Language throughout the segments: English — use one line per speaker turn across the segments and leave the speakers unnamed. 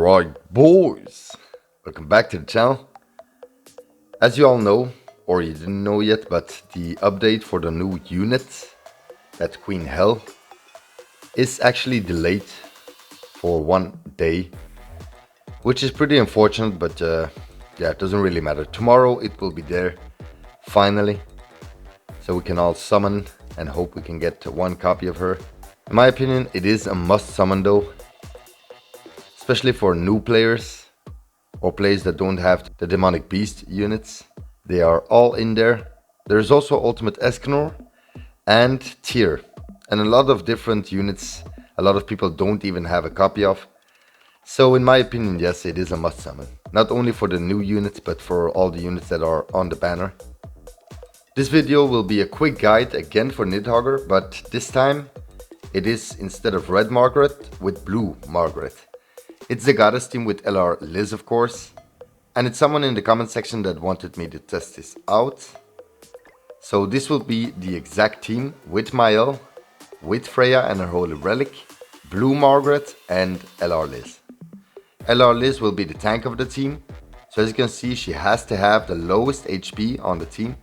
Alright boys, welcome back to the channel. As you all know, or you didn't know yet, but the update for the new unit, that Queen Hel, is actually delayed for 1 day, which is pretty unfortunate, but yeah, it doesn't really matter. Tomorrow it will be there, finally, so we can all summon and hope we can get one copy of her. In my opinion, it is a must summon though, especially for new players or players that don't have the Demonic Beast units. They are all in there. There's also Ultimate Escanor and Tyr, and a lot of different units a lot of people don't even have a copy of. So in my opinion, yes, it is a must summon. Not only for the new units, but for all the units that are on the banner. This video will be a quick guide again for Nidhoggr, but this time it is instead of red Margaret with blue Margaret. It's the goddess team with LR Liz, of course, and it's someone in the comment section that wanted me to test this out. So this will be the exact team with Mael, with Freya and her Holy Relic, blue Margaret and LR Liz. LR Liz will be the tank of the team, so as you can see she has to have the lowest HP on the team,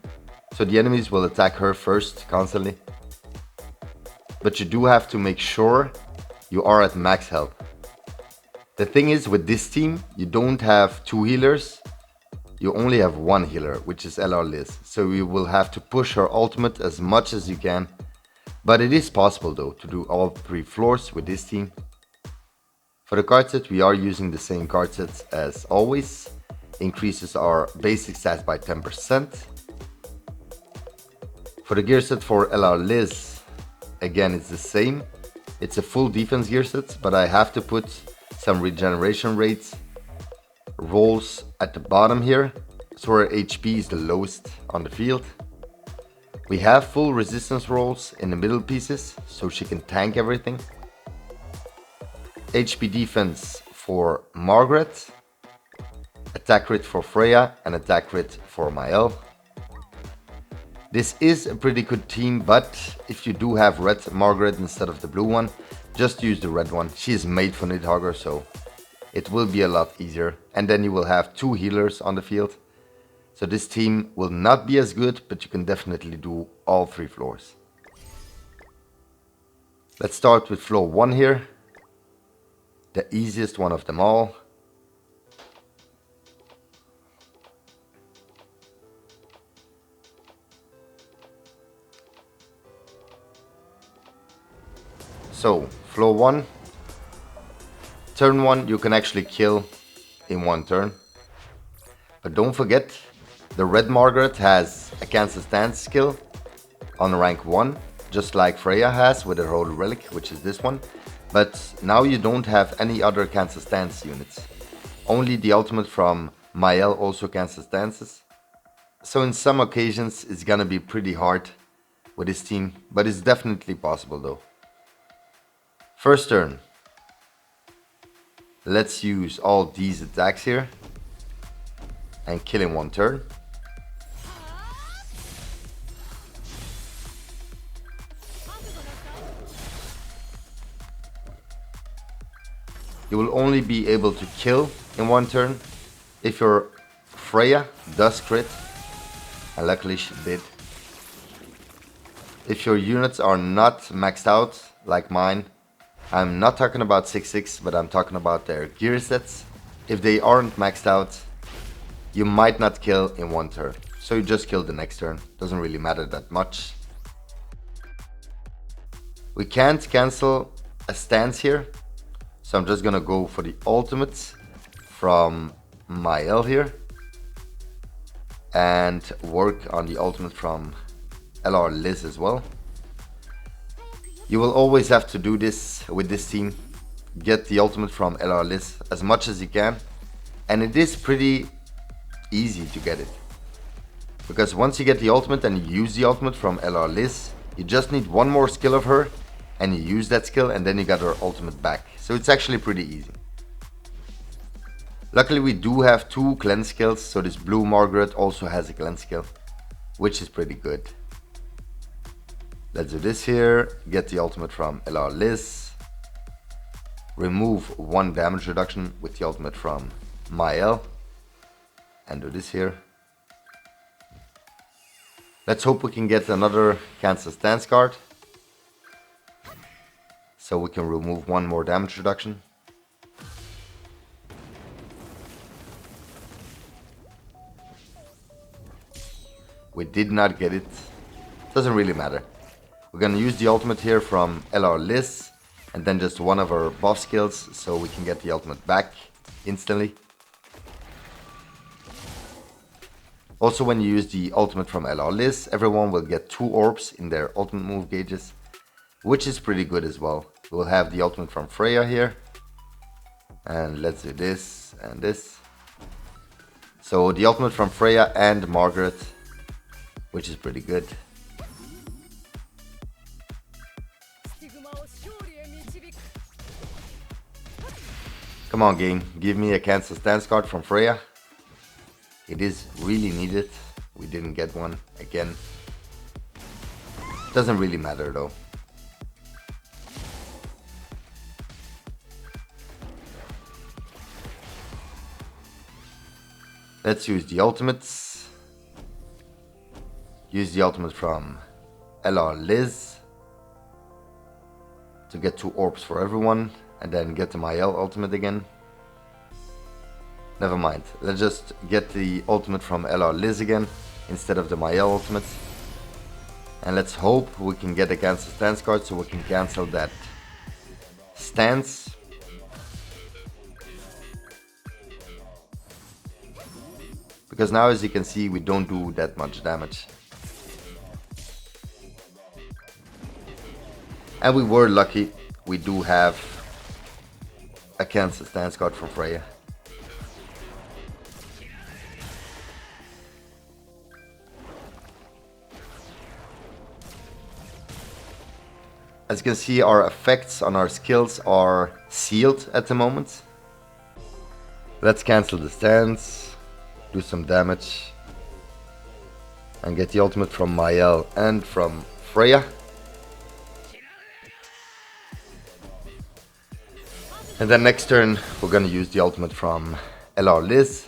so the enemies will attack her first constantly. But you do have to make sure you are at max health. The thing is, with this team, you don't have two healers, you only have one healer, which is LR Liz. So you will have to push her ultimate as much as you can. But it is possible though to do all 3 floors with this team. For the card set, we are using the same card sets as always. Increases our basic stats by 10%. For the gear set for LR Liz, again it's the same. It's a full defense gear set, but I have to put some regeneration rates rolls at the bottom here, so her HP is the lowest on the field. We have full resistance rolls in the middle pieces, so she can tank everything. HP defense for Margaret, attack crit for Freya, and attack crit for Mael. This is a pretty good team, but if you do have red Margaret instead of the blue one, just use the red one. She is made for Nidhoggr, so it will be a lot easier. And then you will have 2 healers on the field. So this team will not be as good, but you can definitely do all 3 floors. Let's start with floor 1 here. The easiest one of them all. So, floor 1, turn 1 you can actually kill in 1 turn. But don't forget, the red Margaret has a cancel stance skill on rank 1, just like Freya has with her Holy Relic, which is this one. But now you don't have any other cancel stance units. Only the ultimate from Mael also cancel stances. So in some occasions it's gonna be pretty hard with this team, but it's definitely possible though. First turn, let's use all these attacks here and kill in 1 turn. You will only be able to kill in 1 turn if your Freya does crit, and luckily she did. If your units are not maxed out like mine, I'm not talking about 6/6, but I'm talking about their gear sets. If they aren't maxed out, you might not kill in 1 turn. So you just kill the next turn. Doesn't really matter that much. We can't cancel a stance here, so I'm just gonna go for the ultimates from Mael here and work on the ultimate from LR Liz as well. You will always have to do this with this team. Get the ultimate from LR Liz as much as you can. And it is pretty easy to get it. Because once you get the ultimate and you use the ultimate from LR Liz, you just need 1 more skill of her and you use that skill and then you got her ultimate back. So it's actually pretty easy. Luckily we do have 2 cleanse skills, so this blue Margaret also has a cleanse skill, which is pretty good. Let's do this here, get the ultimate from LR Liz. remove 1 damage reduction with the ultimate from Mael, and do this here. Let's hope we can get another cancel stance card, so we can remove 1 more damage reduction. We did not get it. Doesn't really matter. We're gonna use the ultimate here from LR Liz, and then just one of our buff skills, so we can get the ultimate back instantly. Also, when you use the ultimate from LR Liz, everyone will get 2 orbs in their ultimate move gauges, which is pretty good as well. We'll have the ultimate from Freya here, and let's do this and this. So the ultimate from Freya and Margaret, which is pretty good. Come on game, give me a cancel stance card from Freya. It is really needed. We didn't get one again. Doesn't really matter though. Let's use the ultimates. Use the ultimate from LR Liz to get 2 orbs for everyone, and then get the Mael ultimate again. Never mind, let's just get the ultimate from LR Liz again instead of the Mael ultimate. And let's hope we can get a cancel stance card so we can cancel that stance. Because now, as you can see, we don't do that much damage. And we were lucky, we do have a cancel stance card from Freya. As you can see, our effects on our skills are sealed at the moment. Let's cancel the stance, do some damage, and get the ultimate from Mael and from Freya. And then next turn, we're gonna use the ultimate from LR Liz.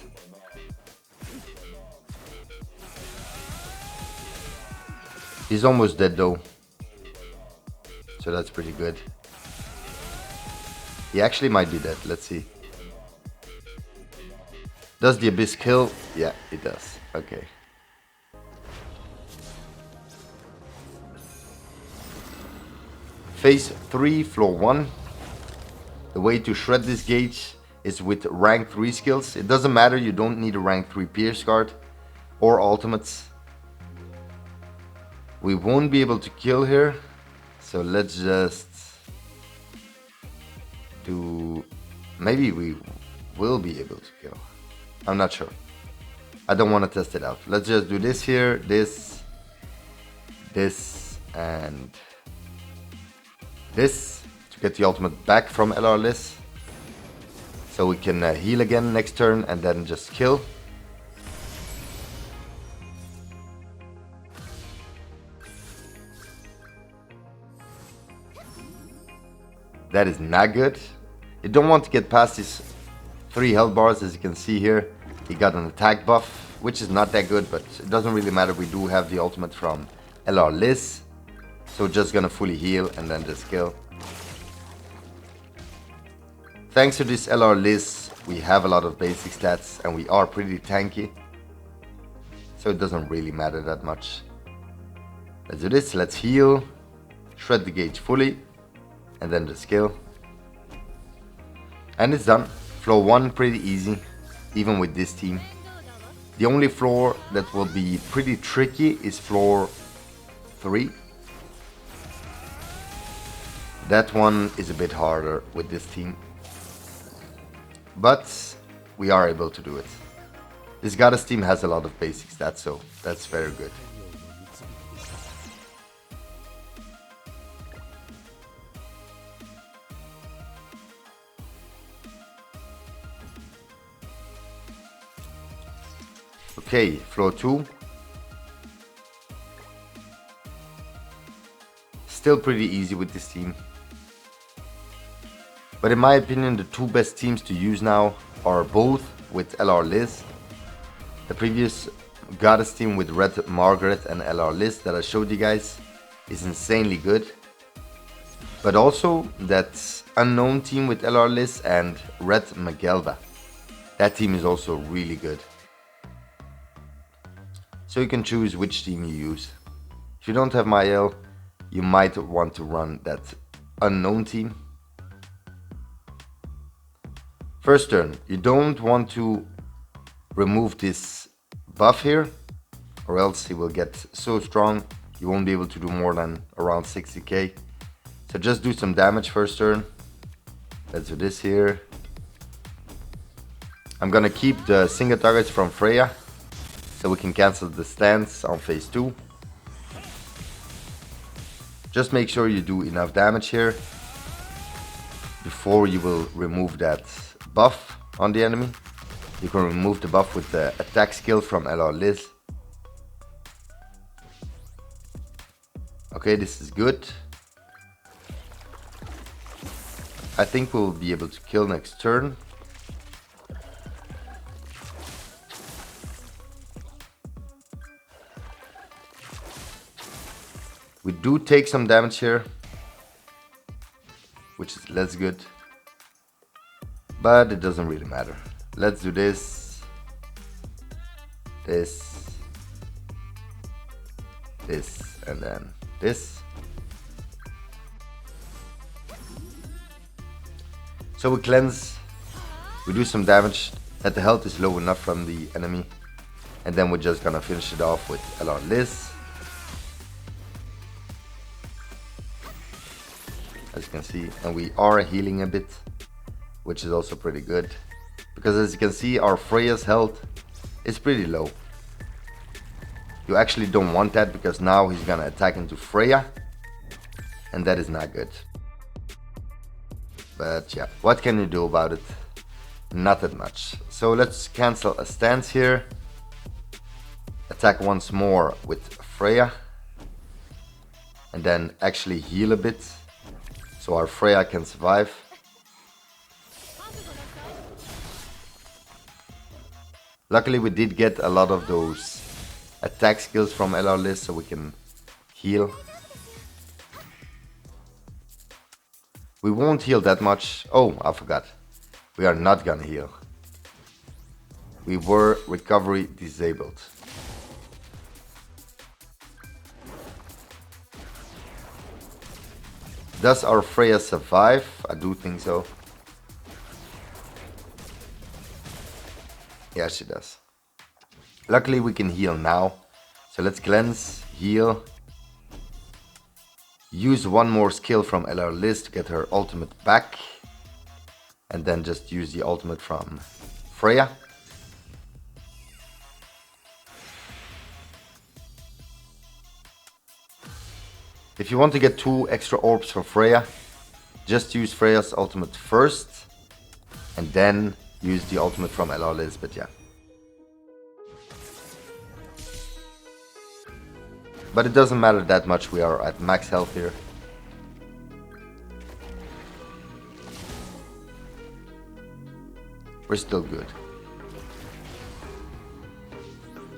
He's almost dead though, so that's pretty good. He actually might be dead, let's see. Does the Abyss kill? Yeah, it does. Okay. Phase 3, floor 1. The way to shred this gauge is with rank 3 skills. It doesn't matter, you don't need a rank 3 Pierce card or ultimates. We won't be able to kill here, so let's just do... Maybe we will be able to kill. I'm not sure. I don't want to test it out. Let's just do this here, this, and this to get the ultimate back from LR Liz. So we can heal again next turn and then just kill. That is not good. You don't want to get past these 3 health bars. As you can see here, he got an attack buff, which is not that good, but it doesn't really matter. We do have the ultimate from LR Liz, so just gonna fully heal and then just kill. Thanks to this LR Liz, we have a lot of basic stats and we are pretty tanky, so it doesn't really matter that much. Let's do this, let's heal, shred the gauge fully, and then just kill. And it's done. Floor 1 pretty easy, even with this team. The only floor that will be pretty tricky is floor 3. That one is a bit harder with this team, but we are able to do it. This goddess team has a lot of basic stats, so that's very good. Okay, floor 2. Still pretty easy with this team. But in my opinion, the two best teams to use now are both with LR Liz. The previous Goddess team with Red Margaret and LR Liz that I showed you guys is insanely good. But also that unknown team with LR Liz and Red Magelba. That team is also really good. So you can choose which team you use. If you don't have Mael, you might want to run that unknown team. First turn, you don't want to remove this buff here, or else he will get so strong you won't be able to do more than around 60k. So just do some damage first turn. Let's do this here. I'm gonna keep the single targets from Freya, so we can cancel the stance on phase 2. Just make sure you do enough damage here before you will remove that buff on the enemy. You can remove the buff with the attack skill from LR Liz. Okay, this is good. I think we'll be able to kill next turn. We do take some damage here, which is less good, but it doesn't really matter. Let's do this, this, and then this. So we cleanse, we do some damage, that the health is low enough from the enemy, and then we're just gonna finish it off with LR Liz. As you can see, and we are healing a bit, which is also pretty good, because as you can see, our Freya's health is pretty low. You actually don't want that, because now he's gonna attack into Freya, and that is not good. But yeah, what can you do about it? Not that much. So let's cancel a stance here, attack once more with Freya, and then actually heal a bit, so our Freya can survive. Luckily we did get a lot of those attack skills from LR Liz, so we can heal. We won't heal that much. Oh, I forgot. We are not gonna heal. We were recovery disabled. Does our Freya survive? I do think so. Yeah, she does. Luckily we can heal now. So let's cleanse, heal. Use one more skill from LR Liz to get her ultimate back. And then just use the ultimate from Freya. If you want to get 2 extra orbs for Freya, just use Freya's ultimate first, and then use the ultimate from LR Liz, but yeah. But it doesn't matter that much, we are at max health here. We're still good.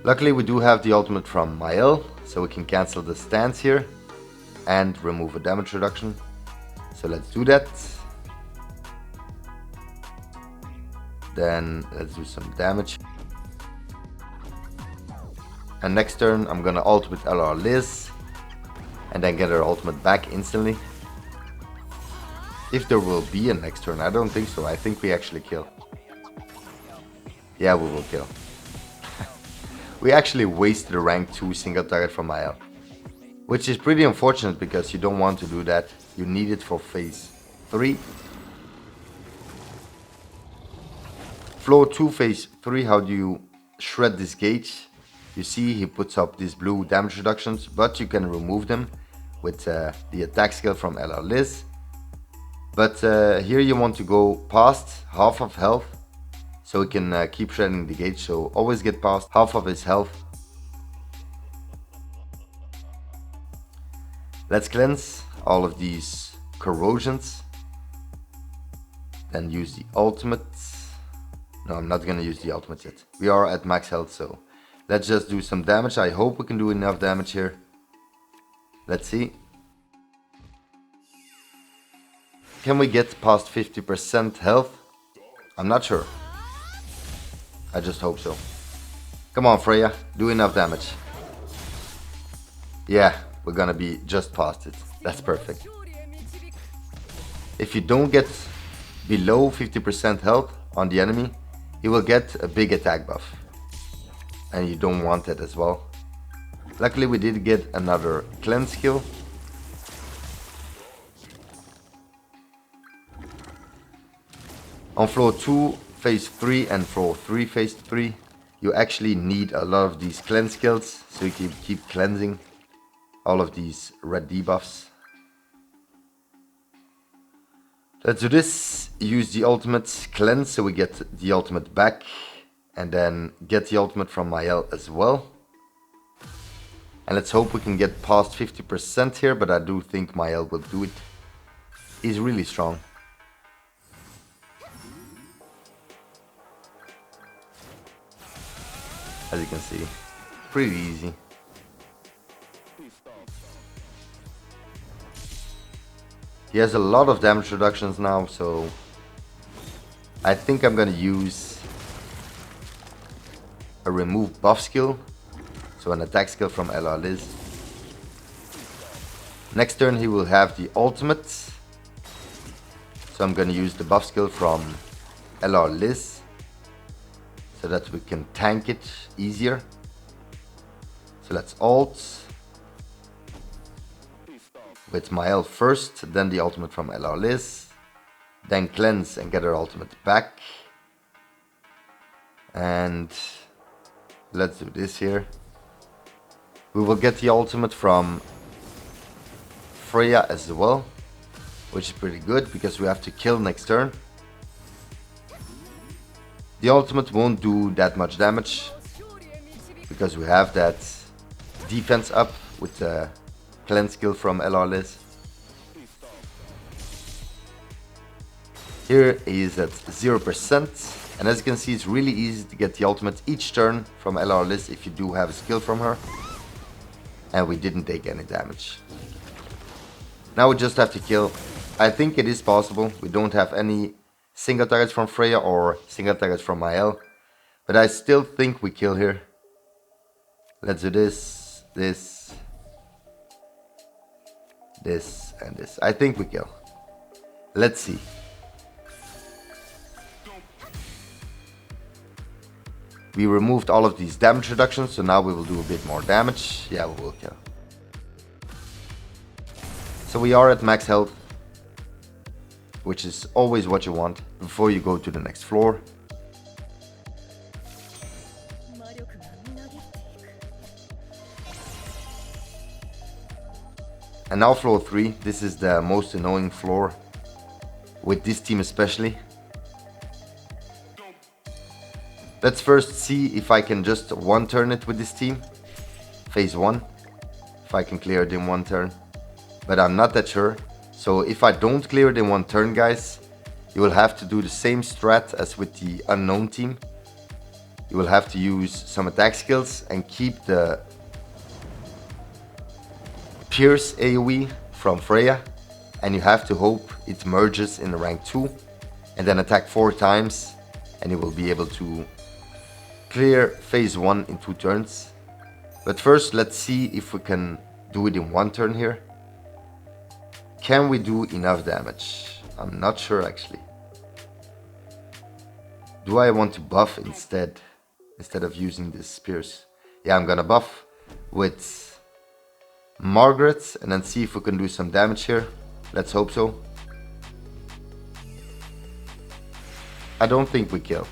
Luckily we do have the ultimate from Mael, so we can cancel the stance here and remove a damage reduction. So let's do that. Then let's do some damage. And next turn I'm gonna ult with LR Liz and then get her ultimate back instantly. If there will be a next turn, I don't think so. I think we actually kill. Yeah, we will kill. We actually wasted a rank 2 single target from Mael, which is pretty unfortunate because you don't want to do that. You need it for phase 3. Floor 2 phase 3, how do you shred this gauge? You see he puts up these blue damage reductions, but you can remove them with the attack skill from LR Liz. But here you want to go past half of health, so he can keep shredding the gauge, so always get past half of his health. Let's cleanse all of these corrosions. Then use the ultimate. No, I'm not gonna use the ultimate yet. We are at max health, so let's just do some damage. I hope we can do enough damage here. Let's see. Can we get past 50% health? I'm not sure. I just hope so. Come on, Freya, do enough damage. Yeah, we're gonna be just past it. That's perfect. If you don't get below 50% health on the enemy, he will get a big attack buff. And you don't want it as well. Luckily we did get another cleanse skill. On floor 2, phase 3 and floor 3, phase 3, you actually need a lot of these cleanse skills, so you can keep cleansing all of these red debuffs. Let's do this. Use the ultimate cleanse so we get the ultimate back, and then get the ultimate from Mael as well. And let's hope we can get past 50% here, but I do think Mael will do it. He's really strong. As you can see, pretty easy. He has a lot of damage reductions now, so I think I'm gonna use a remove buff skill, so an attack skill from LR Liz. Next turn he will have the ultimate, so I'm gonna use the buff skill from LR Liz, so that we can tank it easier. So let's ult with Mael first, then the ultimate from LR Liz, then cleanse and get her ultimate back. And let's do this here. We will get the ultimate from Freya as well, which is pretty good because we have to kill next turn. The ultimate won't do that much damage because we have that defense up with the cleanse skill from LR Liz. Here he is at 0%, and as you can see it's really easy to get the ultimate each turn from LR Liz if you do have a skill from her. And we didn't take any damage. Now we just have to kill. I think it is possible. We don't have any single targets from Freya or single targets from Mael, but I still think we kill here. Let's do this, this, this, and this. I think we kill. Let's see. We removed all of these damage reductions, so now we will do a bit more damage. Yeah, we will kill. So we are at max health, which is always what you want before you go to the next floor. And now floor 3, this is the most annoying floor, with this team especially. Let's first see if I can just one turn it with this team. Phase 1, if I can clear it in one turn, but I'm not that sure. So if I don't clear it in one turn, guys, you will have to do the same strat as with the unknown team. You will have to use some attack skills and keep the Pierce AoE from Freya, and you have to hope it merges in rank 2 and then attack 4 times, and you will be able to clear phase 1 in 2 turns. But first let's see if we can do it in one turn here. Can we do enough damage? I'm not sure actually. Do I want to buff instead of using this Pierce? Yeah, I'm gonna buff with Margaret and then see if we can do some damage here. Let's hope so. I don't think we kill.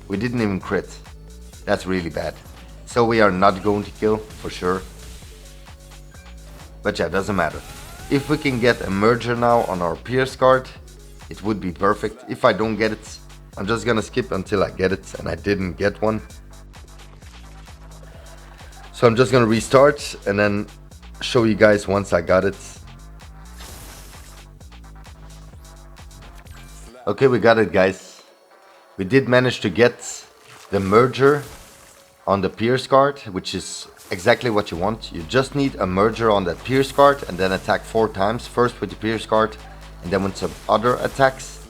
We didn't even crit. That's really bad. So we are not going to kill for sure. But yeah, doesn't matter. If we can get a merger now on our Pierce card, it would be perfect. If I don't get it, I'm just gonna skip until I get it, and I didn't get one. So I'm just gonna restart and then show you guys once I got it. Okay, we got it, guys. We did manage to get the merger on the Pierce card, which is exactly what you want. You just need a merger on that Pierce card and then attack 4 times. First with the Pierce card and then with some other attacks.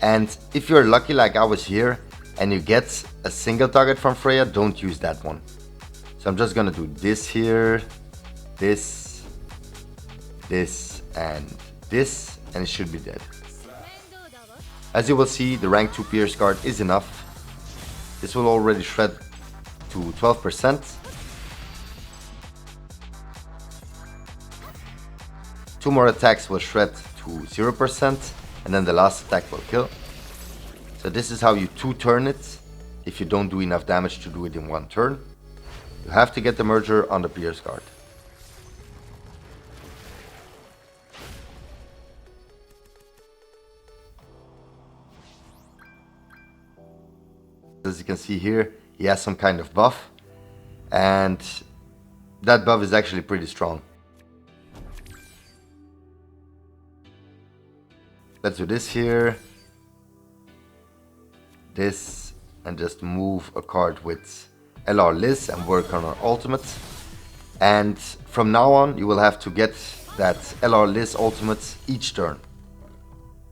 And if you're lucky like I was here and you get a single target from Freya, don't use that one. So I'm just gonna do this here, this, and this, and it should be dead. As you will see, the rank 2 Pierce card is enough. This will already shred to 12%. Two more attacks will shred to 0%, and then the last attack will kill. So this is how you 2-turn it if you don't do enough damage to do it in 1 turn. You have to get the merger on the Pierce card. As you can see here, he has some kind of buff, and that buff is actually pretty strong. Let's do this here, this, and just move a card with LR Liz and work on our ultimate. And from now on, you will have to get that LR Liz ultimate each turn.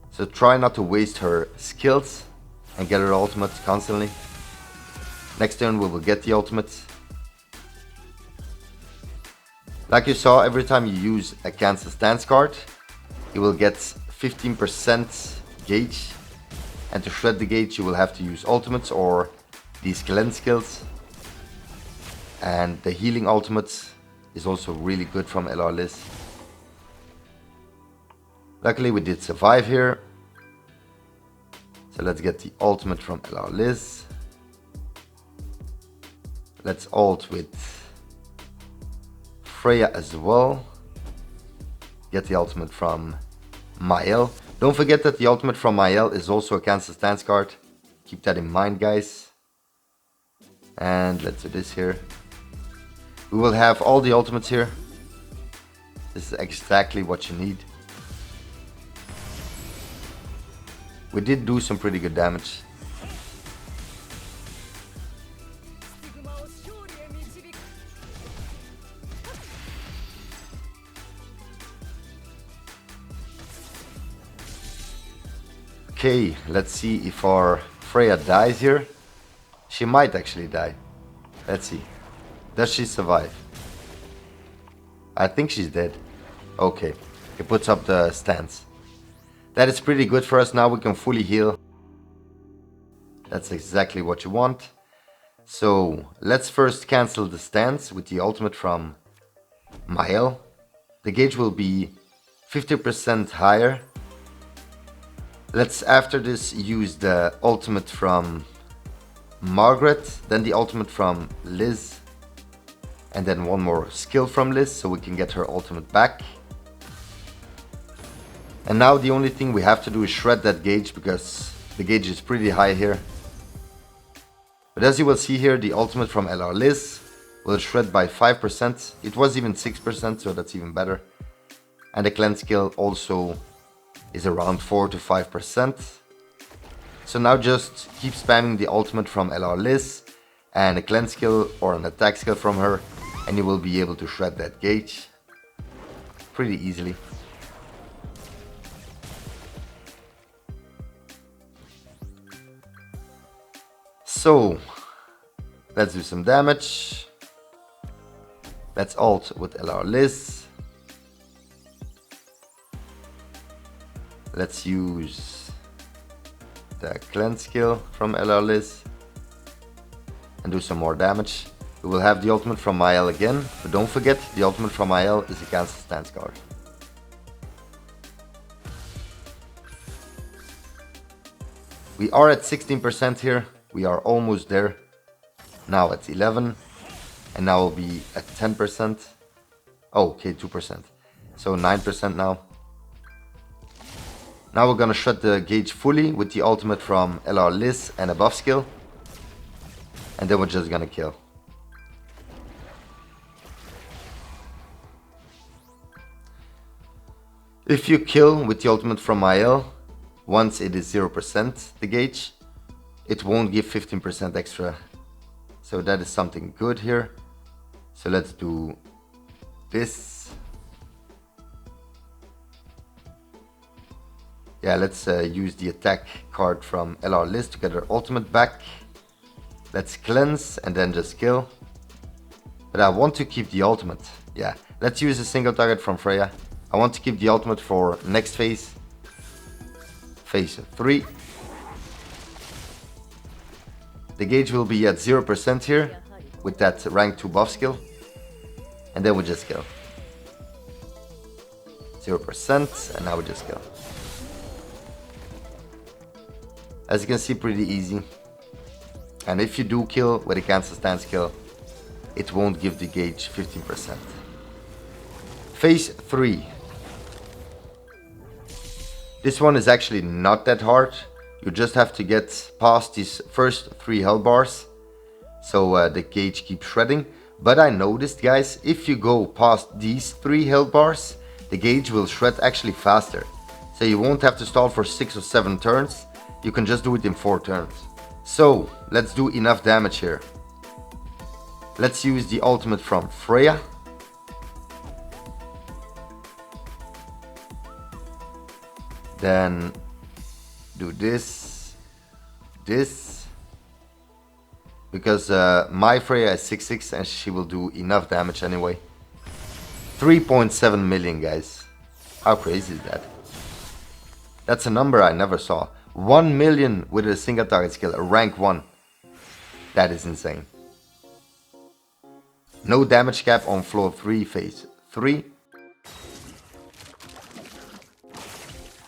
So try not to waste her skills and get her ultimate constantly. Next turn we will get the ultimate. Like you saw, every time you use a cancel stance card, you will get 15% gauge. And to shred the gauge you will have to use ultimates or these cleanse skills. And the healing ultimate is also really good from LR Liz. Luckily we did survive here. So let's get the ultimate from LR Liz. Let's ult with Freya as well. Get the ultimate from Mael. Don't forget that the ultimate from Mael is also a cancel stance card. Keep that in mind, guys. And let's do this here. We will have all the ultimates here. This is exactly what you need. We did do some pretty good damage. Okay, let's see if our Freya dies here. She might actually die. Let's see. Does she survive? I think she's dead. Okay, he puts up the stance. That is pretty good for us. Now we can fully heal. That's exactly what you want. So let's first cancel the stance with the ultimate from Mael. The gauge will be 50% higher. Let's after this use the ultimate from Margaret, then the ultimate from Liz, and then one more skill from Liz so we can get her ultimate back. And now the only thing we have to do is shred that gauge because the gauge is pretty high here. But as you will see here, the ultimate from LR Liz will shred by 5%. It was even 6%, so that's even better. And the cleanse skill also is around 4 to 5%. So now just keep spamming the ultimate from LR Liz and a cleanse skill or an attack skill from her, and you will be able to shred that gauge pretty easily. So let's do some damage. Let's ult with LR Liz. Let's use the cleanse skill from LR Liz and do some more damage. We will have the ultimate from Mael again, but don't forget the ultimate from Mael is a cancel stance card. We are at 16% here. We are almost there. Now it's 11, and now we'll be at 10%. Oh, okay, 2%. So 9% now. Now we're gonna shred the gauge fully with the ultimate from LR Liz and a buff skill. And then we're just gonna kill. If you kill with the ultimate from Mael, once it is 0% the gauge, it won't give 15% extra. So that is something good here. So let's do this. Yeah, let's use the attack card from LR list to get her ultimate back. Let's cleanse and then just kill. But I want to keep the ultimate. Yeah, let's use a single target from Freya. I want to keep the ultimate for next phase. Phase 3. The gauge will be at 0% here with that rank 2 buff skill. And then we just kill. 0% and now we just kill. As you can see, pretty easy. And if you do kill with a cancel stance kill, it won't give the gauge 15%. Phase 3. This one is actually not that hard. You just have to get past these first 3 health bars. So the gauge keeps shredding. But I noticed, guys, if you go past these 3 health bars, the gauge will shred actually faster. So you won't have to stall for 6 or 7 turns. You can just do it in 4 turns. So let's do enough damage here. Let's use the ultimate from Freya. Then do this, because my Freya is 6/6 and she will do enough damage anyway. 3.7 million, guys. How crazy is that? That's a number I never saw. 1 million with a single target skill, a rank 1. That is insane. No damage cap on floor 3, phase 3.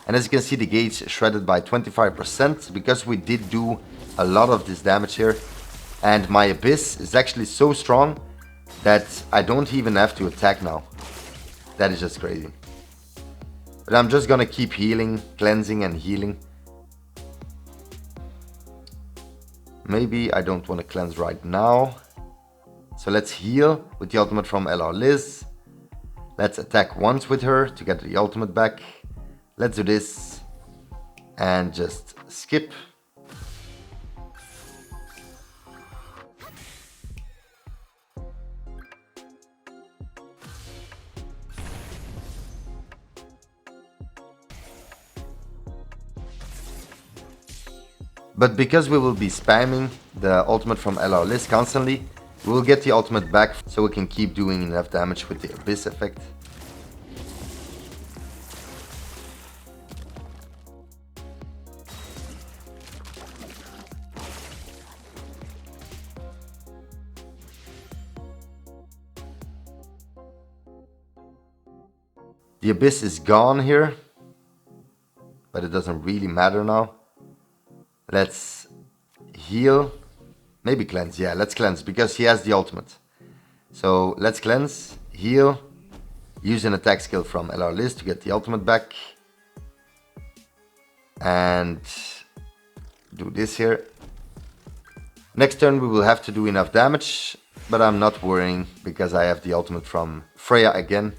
And as you can see, the gauge shredded by 25% because we did do a lot of this damage here. And my Abyss is actually so strong that I don't even have to attack now. That is just crazy. But I'm just gonna keep healing, cleansing and healing. Maybe I don't want to cleanse right now. So let's heal with the ultimate from LR Liz. Let's attack once with her to get the ultimate back. Let's do this and just skip. But because we will be spamming the ultimate from LR Liz constantly, we will get the ultimate back so we can keep doing enough damage with the Abyss effect. The Abyss is gone here, but it doesn't really matter now. Let's heal, maybe cleanse. Yeah, let's cleanse because he has the ultimate. So let's cleanse, heal, use an attack skill from LR Liz to get the ultimate back. And do this here. Next turn we will have to do enough damage, but I'm not worrying because I have the ultimate from Freya again.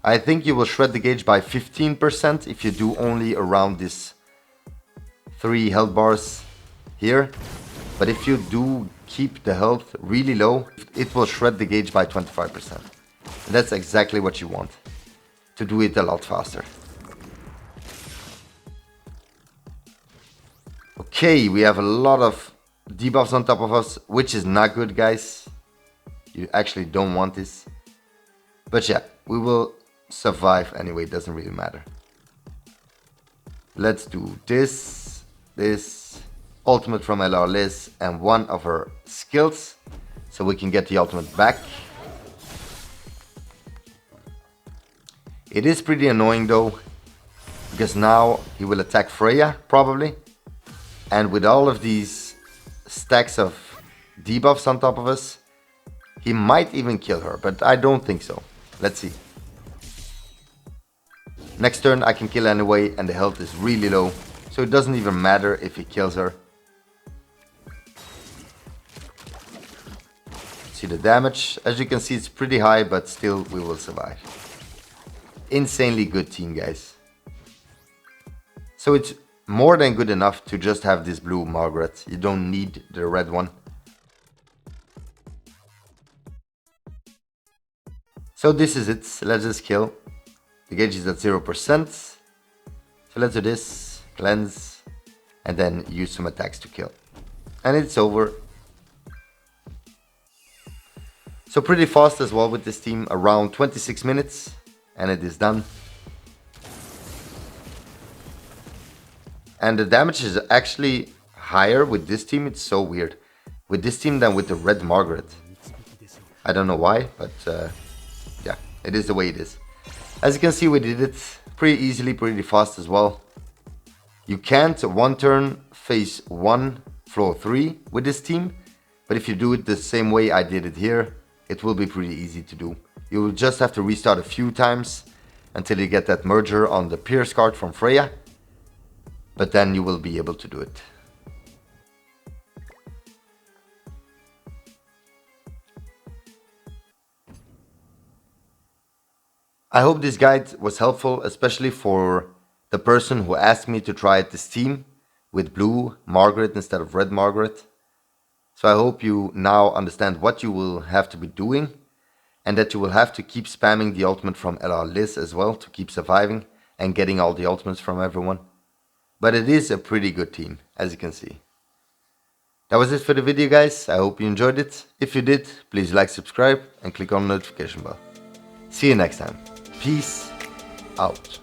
I think you will shred the gauge by 15% if you do only around this 3 health bars here. But if you do keep the health really low, it will shred the gauge by 25%. And that's exactly what you want, to do it a lot faster. Okay, we have a lot of debuffs on top of us, which is not good, guys. You actually don't want this. But yeah, we will survive anyway, it doesn't really matter. Let's do this, ultimate from LR Liz and one of her skills so we can get the ultimate back. It is pretty annoying though, because now he will attack Freya probably, and with all of these stacks of debuffs on top of us, he might even kill her, but I don't think so. Let's see. Next turn I can kill anyway and the health is really low, so it doesn't even matter if he kills her. See the damage. As you can see, it's pretty high, but still we will survive. Insanely good team, guys. So it's more than good enough to just have this blue Margaret. You don't need the red one. So this is it. Let's just kill. The gauge is at 0%. So let's do this. Cleanse. And then use some attacks to kill. And it's over. So pretty fast as well with this team. Around 26 minutes. And it is done. And the damage is actually higher with this team. It's so weird. With this team than with the red Margaret. I don't know why, but yeah, it is the way it is. As you can see, we did it pretty easily, pretty fast as well. You can't one turn phase 1 floor 3 with this team. But if you do it the same way I did it here, it will be pretty easy to do. You will just have to restart a few times until you get that merger on the Pierce card from Freya. But then you will be able to do it. I hope this guide was helpful, especially for the person who asked me to try out this team with blue Margaret instead of red Margaret. So I hope you now understand what you will have to be doing, and that you will have to keep spamming the ultimate from LR Liz as well to keep surviving and getting all the ultimates from everyone. But it is a pretty good team, as you can see. That was it for the video, guys. I hope you enjoyed it. If you did, please like, subscribe, and click on the notification bell. See you next time. Peace out.